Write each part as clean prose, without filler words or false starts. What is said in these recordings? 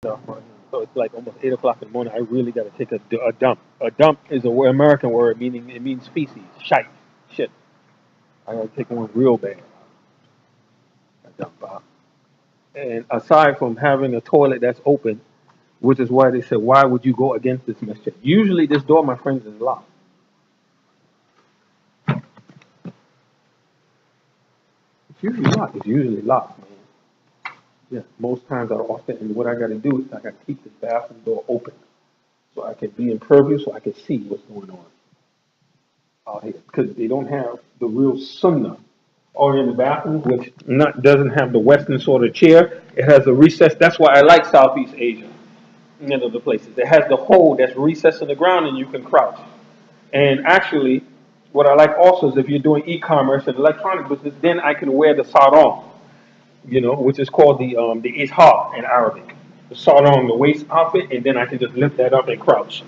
stuff right now. So it's like almost 8 o'clock in the morning. I really got to take a dump. A dump is a American word meaning it means feces, shit. I got to take one real bad. A dump out. And aside from having a toilet that's open, which is why they said, why would you go against this masjid? Usually, this door, my friends, is locked. It's usually locked. It's usually locked, man. Yeah, most times I often, and what I got to do is I got to keep the bathroom door open so I can be impervious, so I can see what's going on out here. Because they don't have the real sunnah or in the bathroom, which not doesn't have the Western sort of chair. It has a recess. That's why I like Southeast Asia and other places. It has the hole that's recessed in the ground, and you can crouch. And actually, what I like also is if you're doing e-commerce and electronic business, then I can wear the sarong, which is called the ishar in Arabic. The sarong, the waist outfit, and then I can just lift that up and crouch.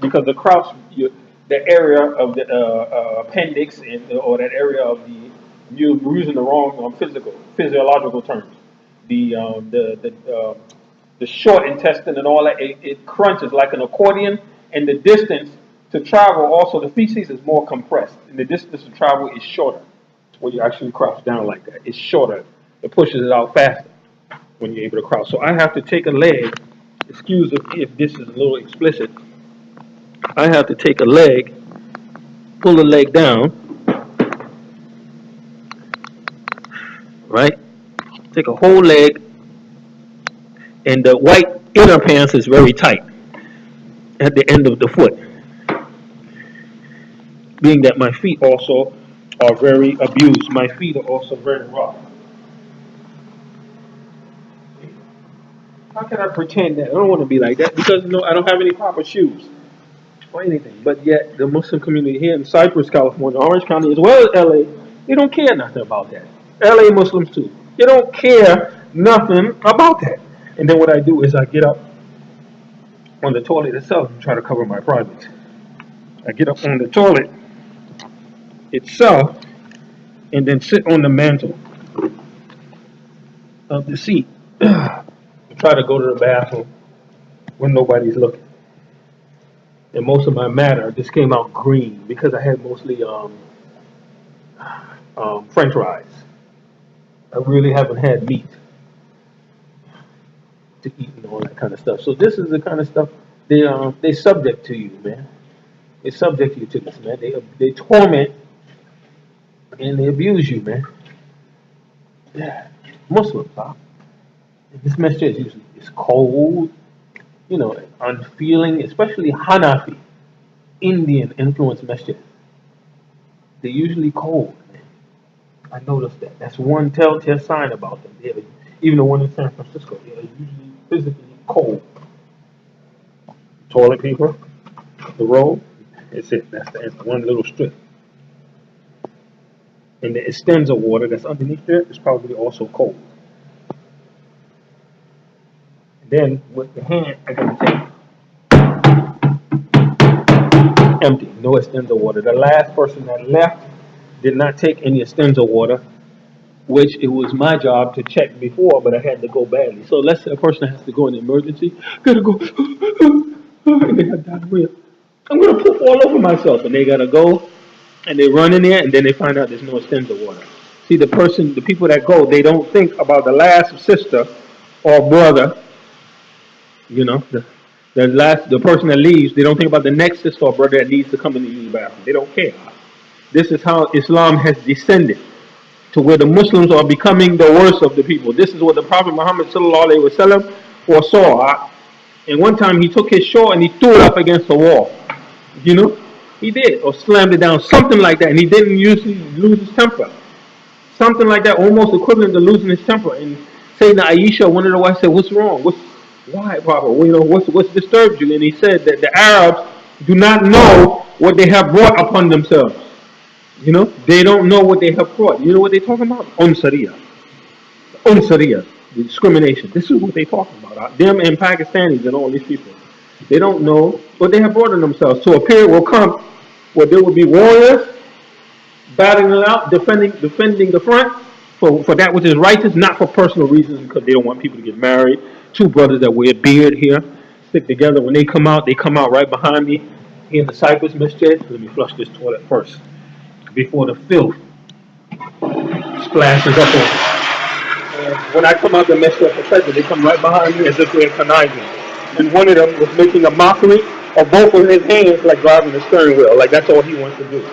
Because the crouch, the area of the appendix or that area of you're using the wrong physiological terms. The short intestine and all that, it crunches like an accordion, and the distance to travel, also the feces is more compressed, and the distance to travel is shorter. When you actually crouch down like that, it's shorter. It pushes it out faster when you're able to crouch. So I have to take a leg. Excuse if this is a little explicit. I have to take a leg, pull the leg down, right? Take a whole leg, and the white inner pants is very tight at the end of the foot. Being that my feet also are very abused. My feet are also very rough. How can I pretend that? I don't want to be like that because I don't have any proper shoes or anything. But yet the Muslim community here in Cypress, California, Orange County, as well as LA, they don't care nothing about that. LA Muslims too. They don't care nothing about that. And then what I do is I get up on the toilet itself and try to cover my privates. I get up on the toilet itself and then sit on the mantle of the seat and try to go to the bathroom when nobody's looking. And most of my matter just came out green because I had mostly French fries. I really haven't had meat to eat and all that kind of stuff. So this is the kind of stuff they subject to you, man. They subject you to this, man. They torment and they abuse you, man. Yeah, Muslims, huh? This masjid is usually cold, unfeeling, especially Hanafi, Indian influenced masjid. They're usually cold, man. I noticed that. That's one telltale sign about them. Even the one in San Francisco, they're usually physically cold. Toilet paper, the roll, that's it. That's the answer. One little strip. And the extensor water that's underneath there is probably also cold. And then with the hand, I got to take empty, no extensor water. The last person that left did not take any extensor water, which it was my job to check before, but I had to go badly. So let's say a person has to go in emergency, gotta go, and they have diarrhea. I'm gonna poop all over myself, and they gotta go, and they run in there, and then they find out there's no extensor water. See, the people that go, they don't think about the last sister or brother, the person that leaves. They don't think about the next sister or brother that needs to come in the use the bathroom. They don't care. This is how Islam has descended to where the Muslims are becoming the worst of the people. This is what the Prophet Muhammad ﷺ foresaw. And one time he took his shawl and he threw it up against the wall. He did, or slammed it down, something like that. And he didn't usually lose his temper. Something like that, almost equivalent to losing his temper. And Sayyidina Aisha, one of the wives, said, "What's wrong? Why, Prophet? What's disturbed you?" And he said that the Arabs do not know what they have brought upon themselves. They don't know what they have brought. You know what they're talking about? Unsariya, the discrimination. This is what they're talking about. Them and Pakistanis and all these people. They don't know what they have brought on themselves. So a period will come where there will be warriors battling it out, defending the front for that which is righteous, not for personal reasons because they don't want people to get married, two brothers that wear beard here, stick together. When they come out right behind me in the Cypress Masjid. Let me flush this toilet first before the filth splashes up on me. And when I come out the Masjid for Cypress, they come right behind me as if they're conniving. And one of them was making a mockery of both of his hands like driving the steering wheel. Like that's all he wants to do.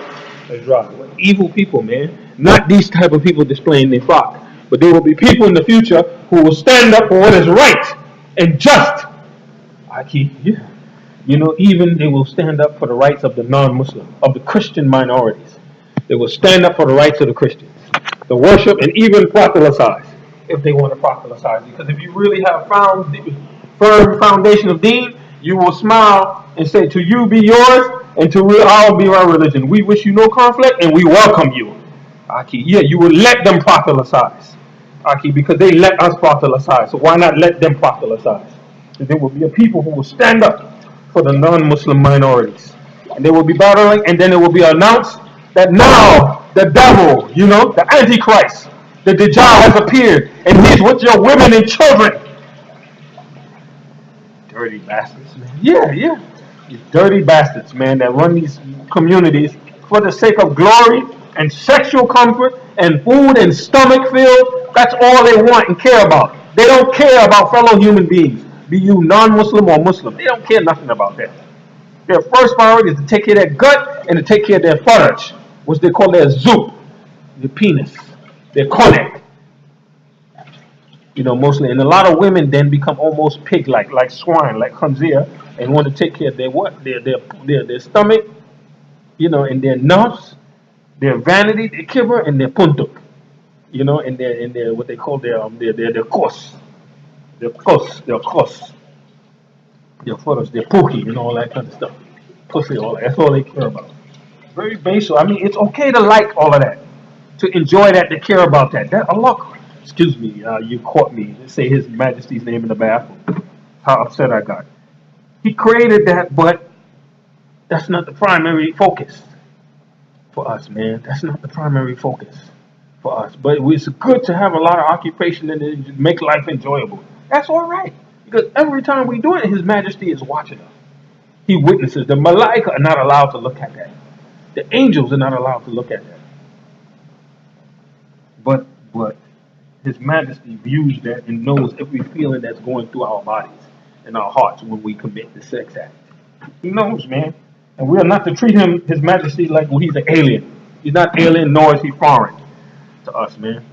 Is drive. Evil people, man. Not these type of people displaying their flock. But there will be people in the future who will stand up for what is right and just. Yeah. Even they will stand up for the rights of the non-Muslim, of the Christian minorities. They will stand up for the rights of the Christians, the worship, and even proselytize if they want to proselytize. Because if you really have found the firm foundation of deen, you will smile and say, "To you be yours, and to our be our religion. We wish you no conflict, and we welcome you." Yeah, you will let them proselytize. Because they let us proselytize. So why not let them proselytize? And there will be a people who will stand up for the non-Muslim minorities. And they will be battling, and then it will be announced that now the devil, the Antichrist, the Dajjal has appeared, and he's with your women and children. Dirty bastards, man. Yeah. These dirty bastards, man, that run these communities for the sake of glory and sexual comfort and food and stomach fill. That's all they want and care about. They don't care about fellow human beings, be you non-Muslim or Muslim. They don't care nothing about that. Their first priority is to take care of their gut and to take care of their faraj, which they call their zoop, their penis, their konek. Mostly. And a lot of women then become almost pig-like, like swine, like khanzir, and want to take care of their what? Their stomach, and their nafs, their vanity, their kibber, and their puntuk. And their what they call their kos, their kos, their photos, their pookie, and all that kind of stuff. Pussy, all that. That's all they care about. Very basic. I mean, it's okay to like all of that, to enjoy that, to care about that. That Allah, excuse me, you caught me. Say His Majesty's name in the bathroom. How upset I got. He created that, but that's not the primary focus for us, man. That's not the primary focus for us. But it's good to have a lot of occupation and make life enjoyable. That's all right. Because every time we do it, His Majesty is watching us. He witnesses. The Malaika are not allowed to look at that. The angels are not allowed to look at that. But His Majesty views that and knows every feeling that's going through our bodies and our hearts when we commit the sex act. He knows, man. And we are not to treat His Majesty like he's an alien. He's not alien, nor is he foreign to us, man.